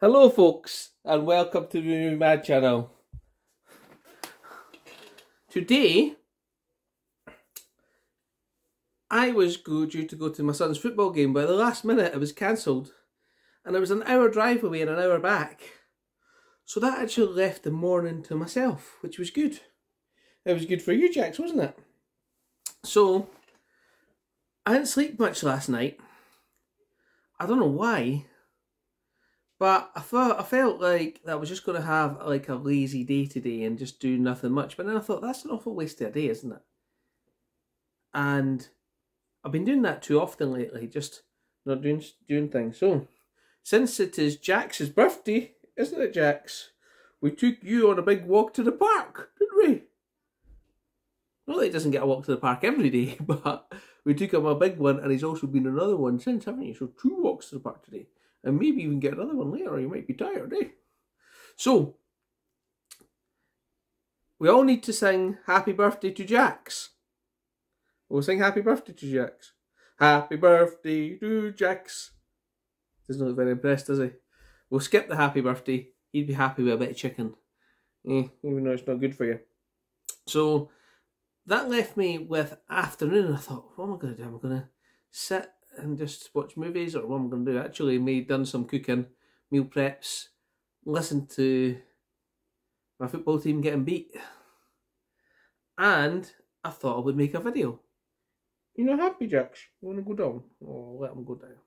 Hello folks, and welcome to the Movie Mad channel. Today, I was due to go to my son's football game, but at the last minute it was cancelled. And it was an hour drive away and an hour back. So that actually left the morning to myself, which was good. It was good for you, Jax, wasn't it? So, I didn't sleep much last night. I don't know why. But I felt like that I was just going to have like a lazy day today and just do nothing much. But then I thought, that's an awful waste of a day, isn't it? And I've been doing that too often lately, just not doing things. So, since it is Jax's birthday, isn't it, Jax? We took you on a big walk to the park, didn't we? Not that he doesn't get a walk to the park every day, but we took him a big one, and he's also been another one since, haven't you? So 2 walks to the park today. And maybe even get another one later, you might be tired, eh? So, we all need to sing Happy Birthday to Jax. We'll sing Happy Birthday to Jax. Happy Birthday to Jax. Doesn't look very impressed, does he? We'll skip the happy birthday. He'd be happy with a bit of chicken. Even though it's not good for you. So, that left me with afternoon. I thought, what am I going to do? I'm going to sit and just watch movies, or what am I going to do? Actually, done some cooking, meal preps, listened to my football team getting beat, and I thought I would make a video. You know, happy Jax, you want to go down? Oh, let him go down.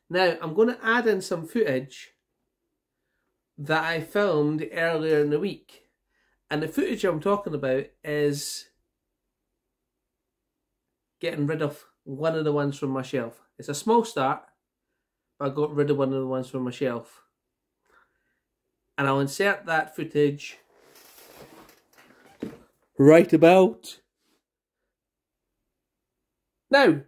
Now, I'm going to add in some footage that I filmed earlier in the week, and the footage I'm talking about is getting rid of one of the ones from my shelf. It's a small start, but I got rid of one of the ones from my shelf. And I'll insert that footage right about now.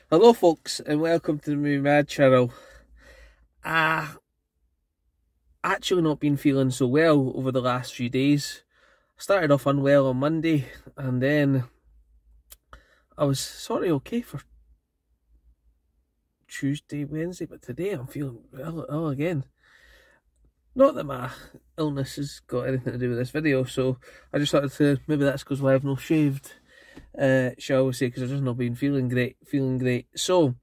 Hello folks, and welcome to the Movie Mad channel. Actually not been feeling so well over the last few days. I started off unwell on Monday, and then I was sort of okay for Tuesday, Wednesday, but today I'm feeling ill again. Not that my illness has got anything to do with this video, so I just thought maybe that's because I have not shaved. Shall we say, because I've just not been feeling great. So,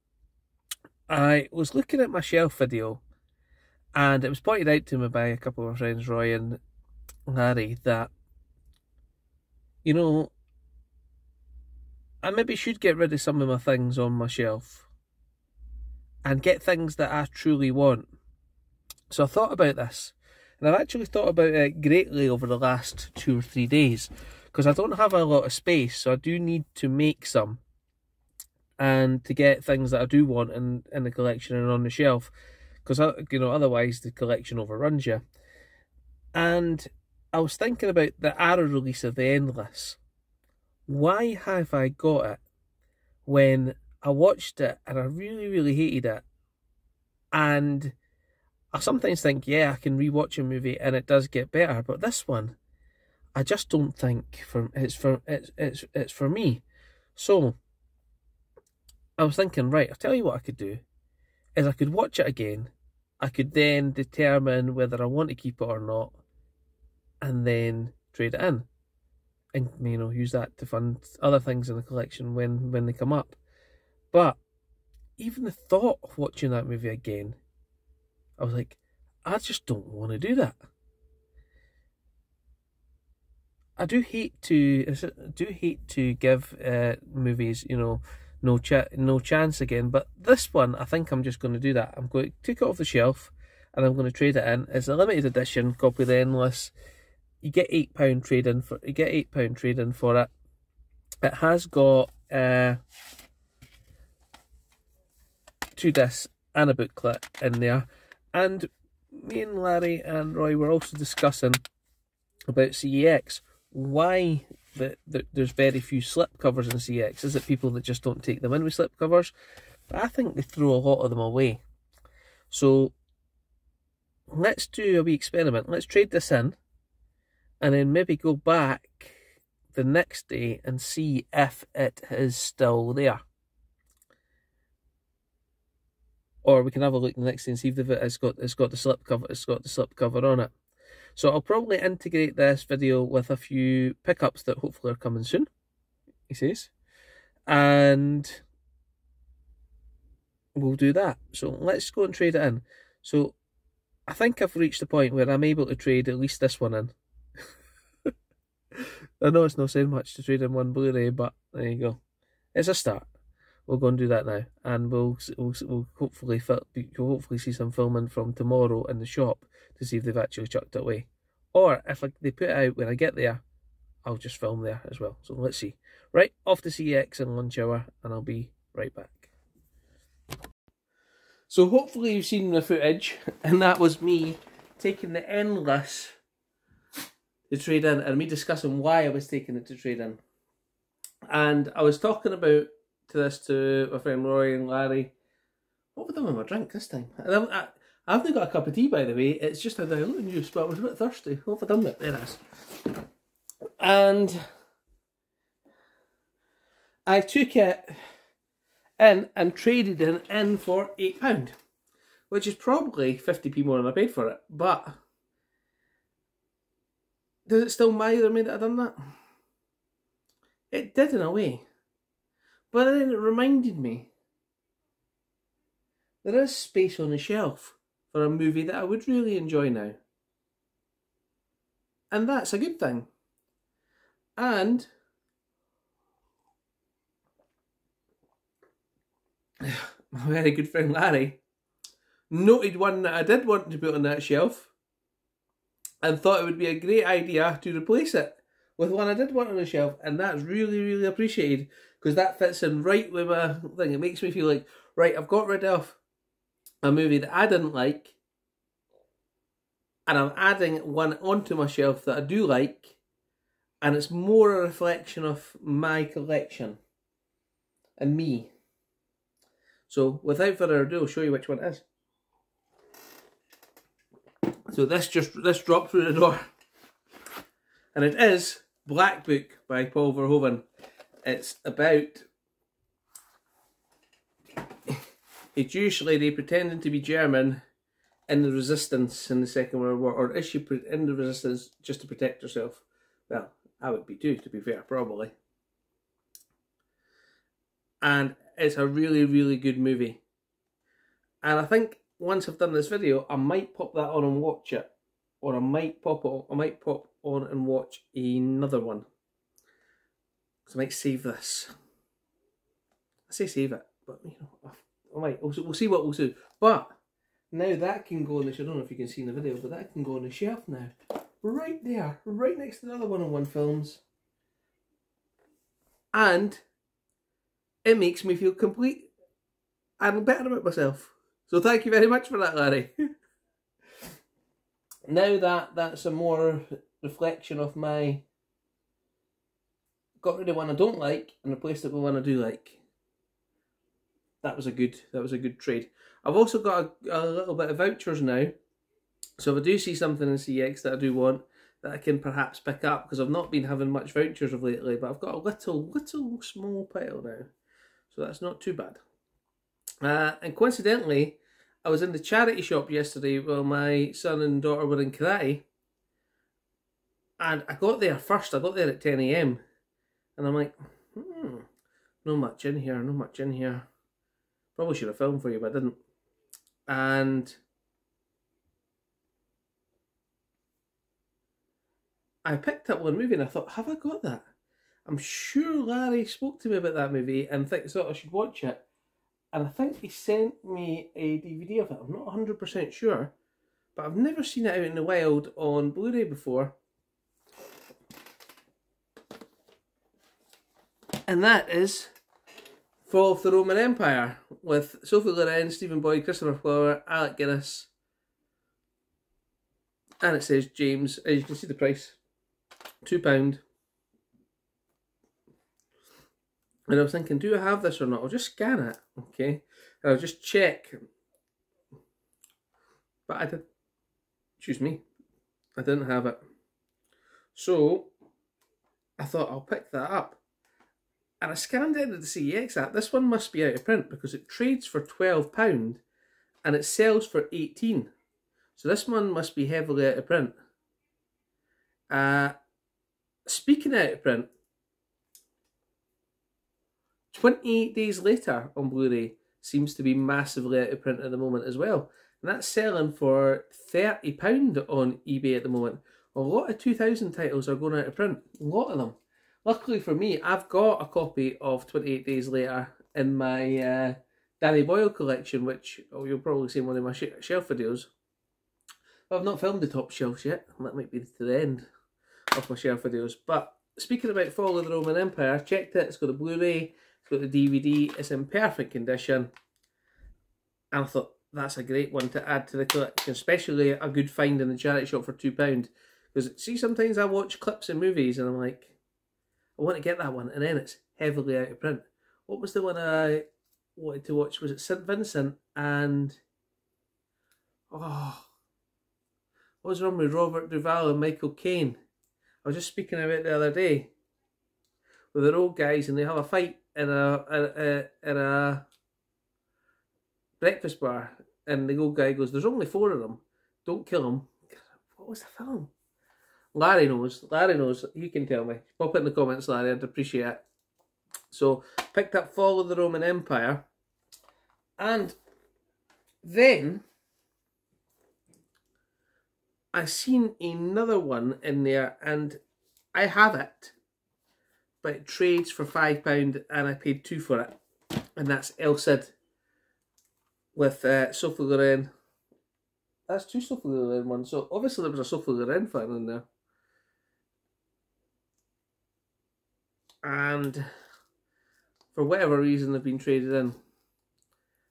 I was looking at my shelf video, and it was pointed out to me by a couple of my friends, Roy and Larry, that, you know, I maybe should get rid of some of my things on my shelf, and get things that I truly want. So I thought about this, and I've actually thought about it greatly over the last 2 or 3 days, because I don't have a lot of space, so I do need to make some, and to get things that I do want in the collection and on the shelf, because, you know, otherwise the collection overruns you. And I was thinking about the Arrow release of The Endless. Why have I got it when I watched it and I really hated it? And I sometimes think, yeah, I can rewatch a movie and it does get better, but this one, I just don't think it's for me. So I was thinking, right, I'll tell you what I could do is I could watch it again. I could then determine whether I want to keep it or not, and then trade it in, and, you know, use that to fund other things in the collection when they come up. But even the thought of watching that movie again, I was like, I just don't want to do that. I do hate to give movies, you know, no chance again. But this one, I think I'm just going to do that. I'm going to take it off the shelf, and I'm going to trade it in. It's a limited edition copy of The Endless, you get £8 trade-in for it. It has got 2 discs and a booklet in there, and me and Larry and Roy were also discussing about CEX, why there's very few slipcovers in CEX. Is it people that just don't take them in with slipcovers? But I think they throw a lot of them away. So let's do a wee experiment. Let's trade this in, and then maybe go back the next day and see if it is still there. Or we can have a look the next day and see if it's got the slipcover on it. So I'll probably integrate this video with a few pickups that hopefully are coming soon, he says. And we'll do that. So let's go and trade it in. So I think I've reached the point where I'm able to trade at least this one in. I know it's not saying much to trade in one Blu-ray, but there you go. It's a start. We'll go and do that now, and we'll hopefully see some filming from tomorrow in the shop to see if they've actually chucked it away. Or if they put it out when I get there, I'll just film there as well. So let's see. Right, off to CEX in lunch hour, and I'll be right back. So hopefully you've seen the footage, and that was me taking the Endless to trade in, and me discussing why I was taking it to trade in. And I was talking about to my friend Roy and Larry. What have I done with my drink this time? I haven't got a cup of tea, by the way. It's just a diluting juice, but I was a bit thirsty. What have I done with it? There it is. And I took it in and traded it in for £8, which is probably 50p more than I paid for it. But does it still bother me that I've done that? It did in a way. But then it reminded me there is space on the shelf for a movie that I would really enjoy now. And that's a good thing. And my very good friend Larry noted one that I did want to put on that shelf and thought it would be a great idea to replace it with one I did want on the shelf, and that's really, really appreciated, because that fits in right with my thing. It makes me feel like, right, I've got rid of a movie that I didn't like, and I'm adding one onto my shelf that I do like, and it's more a reflection of my collection and me. So without further ado, I'll show you which one it is. So this dropped through the door, and it is Black Book by Paul Verhoeven. It's about a Jewish lady pretending to be German in the resistance in the Second World War, or is she in the resistance just to protect herself? Well, I would be too, to be fair, probably. And it's a really, really good movie. And I think once I've done this video, I might pop that on and watch it, or I might pop on and watch another one. So I might save this. I say save it, but you know, I might. We'll see what we'll do. But now that can go on the shelf. I don't know if you can see in the video, but that can go on the shelf now. Right there, right next to the other one-on-one films. And it makes me feel complete and better about myself. So thank you very much for that, Larry. Now that's a more reflection of my got rid of one I don't like and replaced it with one I do like. That was a good trade. I've also got a little bit of vouchers now. So if I do see something in CEX that I do want, that I can perhaps pick up, because I've not been having much vouchers of lately, but I've got a little small pile now. So that's not too bad. And coincidentally, I was in the charity shop yesterday while my son and daughter were in karate. And I got there first. I got there at 10 AM. And I'm like, not much in here, not much in here. Probably should have filmed for you, but I didn't. And I picked up one movie and I thought, have I got that? I'm sure Larry spoke to me about that movie and thought I should watch it. And I think he sent me a DVD of it. I'm not 100% sure, but I've never seen it out in the wild on Blu-ray before. And that is Fall of the Roman Empire with Sophie Loren, Stephen Boyd, Christopher Plummer, Alec Guinness. And it says James, as you can see the price, £2. And I was thinking, do I have this or not? I'll just scan it, okay? And I'll just check. But I did, excuse me, I didn't have it. So I thought I'll pick that up. And I scanned it into the CEX app. This one must be out of print because it trades for £12 and it sells for £18. So this one must be heavily out of print. Speaking out of print, 28 Days Later on Blu-ray seems to be massively out of print at the moment as well. And that's selling for £30 on eBay at the moment. A lot of 2000 titles are going out of print. A lot of them. Luckily for me, I've got a copy of 28 Days Later in my Danny Boyle collection, which you'll probably see in one of my shelf videos. I've not filmed the top shelves yet. That might be to the end of my shelf videos. But speaking about Fall of the Roman Empire, I've checked it. It's got a Blu-ray, it's got the DVD. It's in perfect condition. And I thought, that's a great one to add to the collection, especially a good find in the charity shop for £2. Because, see, sometimes I watch clips in movies and I'm like, I want to get that one, and then it's heavily out of print. What was the one I wanted to watch? Was it St. Vincent and... oh... what was wrong with Robert Duvall and Michael Caine? I was just speaking about it the other day. With their old guys and they have a fight in a breakfast bar. And the old guy goes, there's only 4 of them. Don't kill them. What was the film? Larry knows. Larry knows. You can tell me. Pop it in the comments, Larry. I'd appreciate it. So, picked up Fall of the Roman Empire. And then I seen another one in there, and I have it, but it trades for £5 and I paid £2 for it. And that's El Cid with Sophie Loren. That's 2 Sophie Loren ones. So obviously there was a Sophie Loren fan in there. And for whatever reason they've been traded in.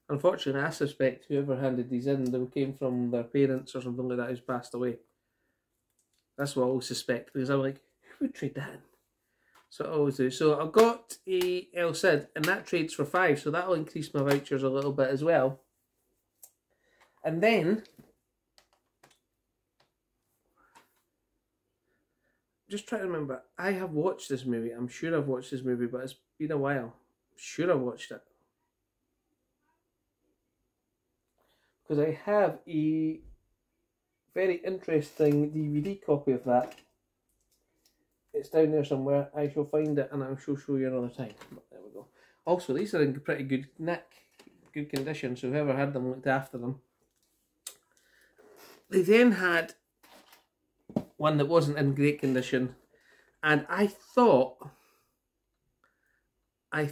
Unfortunately, I suspect whoever handed these in, they came from their parents or something like that who's passed away. That's what I always suspect, because I'm like, who would trade that in? So I always do. So I've got a El Cid, and that trades for £5, so that'll increase my vouchers a little bit as well. And then, just trying to remember, I have watched this movie. I'm sure I've watched this movie, but it's been a while. I'm sure I've watched it. Because I have a very interesting DVD copy of that. It's down there somewhere. I shall find it and I shall show you another time. But there we go. Also, these are in pretty good nick, good condition, so whoever had them looked after them. They then had one that wasn't in great condition, and I thought I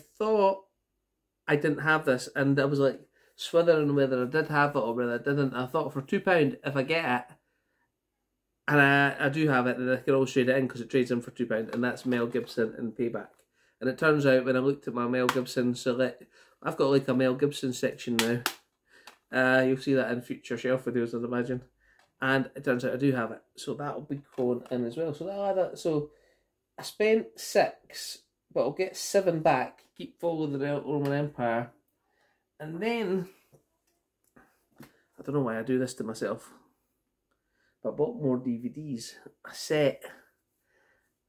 didn't have this, and I was like swithering whether I did have it or whether I didn't. I thought for £2, if I get it, and I do have it, then I can always trade it in because it trades in for £2, and that's Mel Gibson in Payback. And it turns out when I looked at my Mel Gibson select, I've got like a Mel Gibson section now. You'll see that in future shelf videos, I'd imagine. And it turns out I do have it, so that'll be going in as well. So that'll add that. So I spent £6, but I'll get £7 back. Keep Fall of the Roman Empire. And then, I don't know why I do this to myself, but I bought more DVDs, a set,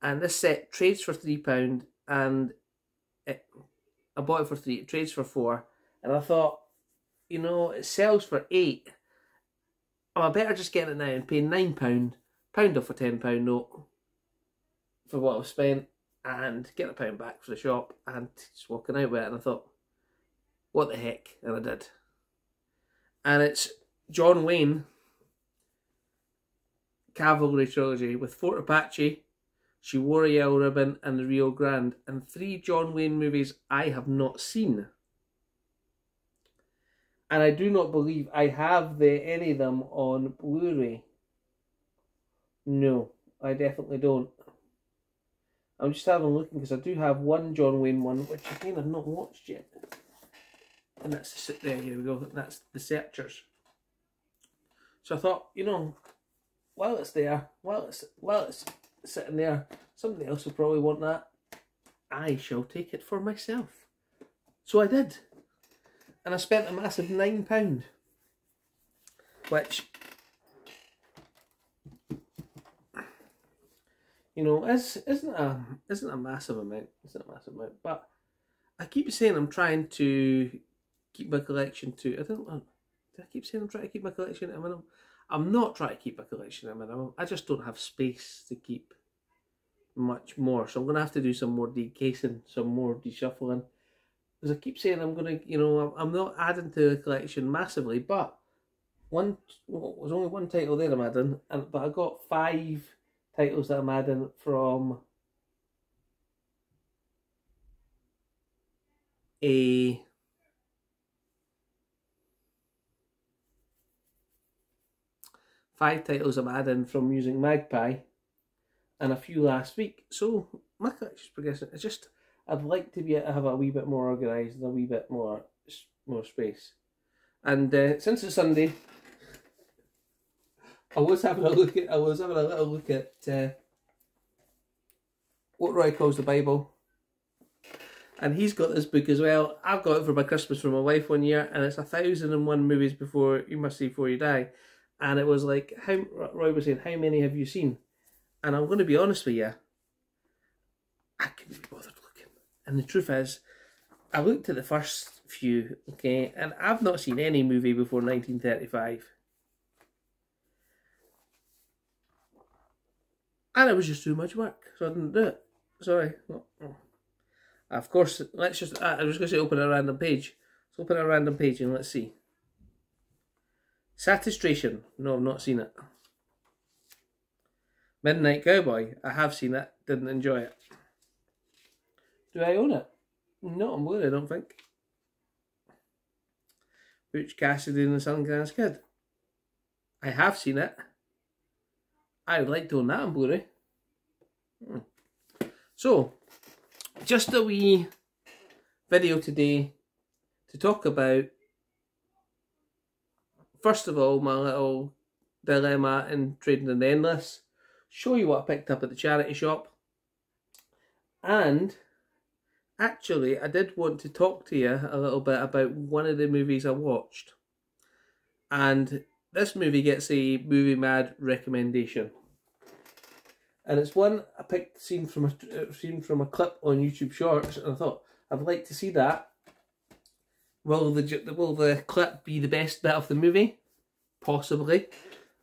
and this set trades for £3, and I bought it for £3, it trades for £4, and I thought, you know, it sells for £8, I better just get it now and pay £9, pound off a £10 note for what I've spent, and get a £1 back for the shop, and just walking out with it, and I thought, what the heck, and I did. And it's John Wayne Cavalry Trilogy with Fort Apache, She Wore a Yellow Ribbon, and The Rio Grande, and 3 John Wayne movies I have not seen. And I do not believe I have any of them on Blu-ray. No, I definitely don't. I'm just having a look because I do have one John Wayne one, which again I've not watched yet. And that's there. Here we go. That's The Searchers. So I thought, you know, while it's there, while it's sitting there, somebody else will probably want that. I shall take it for myself. So I did, and I spent a massive £9, which, you know, isn't a massive amount. Isn't a massive amount, but I keep saying I'm trying to keep my collection to. I don't know. Did I keep saying I'm trying to keep my collection at a minimum? I'm not trying to keep my collection at a minimum. I just don't have space to keep much more. So I'm going to have to do some more decasing, some more deshuffling. Because I keep saying I'm going to, you know, I'm not adding to the collection massively, but there's only one title there I'm adding, but I got 5 titles that I'm adding from a using Magpie, and a few last week. So my collection's progressing. It's just I'd like to be able to have a wee bit more organised and a wee bit more space. And since it's Sunday, I was having a little look at what Roy calls the Bible. And he's got this book as well. I've got it for my Christmas from my wife one year, and it's 1001 movies before you must see before you die. And it was like, Roy was saying, how many have you seen? And I'm going to be honest with you, I couldn't be bothered looking. And the truth is, I looked at the first few, okay, and I've not seen any movie before 1935. And it was just too much work, so I didn't do it. Sorry. Of course, let's just, I was going to say open a random page. Let's open a random page and let's see. Satisfaction. No, I've not seen it. Midnight Cowboy. I have seen it. Didn't enjoy it. Do I own it? Not on Blu-ray, I don't think. Butch Cassidy and the Sundance Kid. I have seen it. I would like to own that on Blu-ray. So, just a wee video today to talk about, first of all, my little dilemma in trading in the endless, show you what I picked up at the charity shop, and actually I did want to talk to you a little bit about one of the movies I watched, and this movie gets a Movie Mad recommendation. And it's one I picked, seen from a clip on YouTube Shorts, and I thought I'd like to see that. Will the clip be the best bit of the movie? Possibly,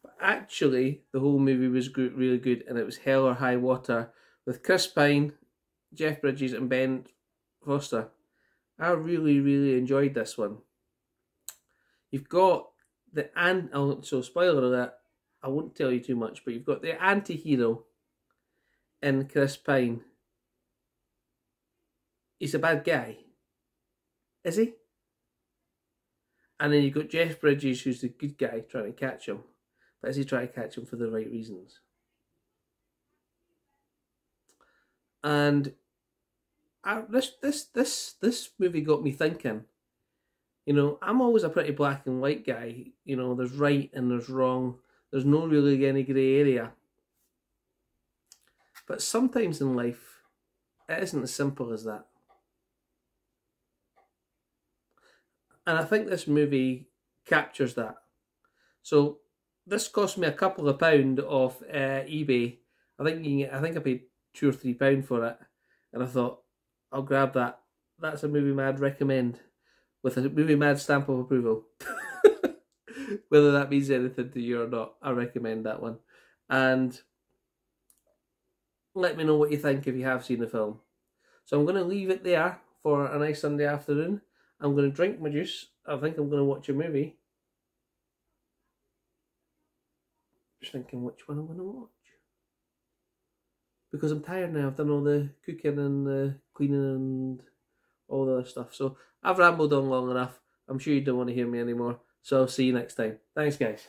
but actually the whole movie was good, really good, and it was Hell or High Water with Chris Pine, Jeff Bridges, and Ben Foster. I really enjoyed this one. You've got so spoiler alert, I won't tell you too much, but you've got the anti-hero in Chris Pine. He's a bad guy. Is he? And then you've got Jeff Bridges, who's the good guy, trying to catch him. But is he trying to catch him for the right reasons? And this movie got me thinking. You know, I'm always a pretty black and white guy. You know, there's right and there's wrong. There's no really any grey area. But sometimes in life, it isn't as simple as that. And I think this movie captures that. So this cost me a couple of pound off eBay. I think I paid £2 or £3 for it, and I thought I'll grab that. That's a Movie Mad recommend with a Movie Mad stamp of approval. Whether that means anything to you or not, I recommend that one. And let me know what you think if you have seen the film. So I'm going to leave it there for a nice Sunday afternoon. I'm going to drink my juice. I think I'm going to watch a movie. Just thinking which one I'm going to watch. Because I'm tired now. I've done all the cooking and the cleaning and all the other stuff. So I've rambled on long enough. I'm sure you don't want to hear me anymore. So I'll see you next time. Thanks, guys.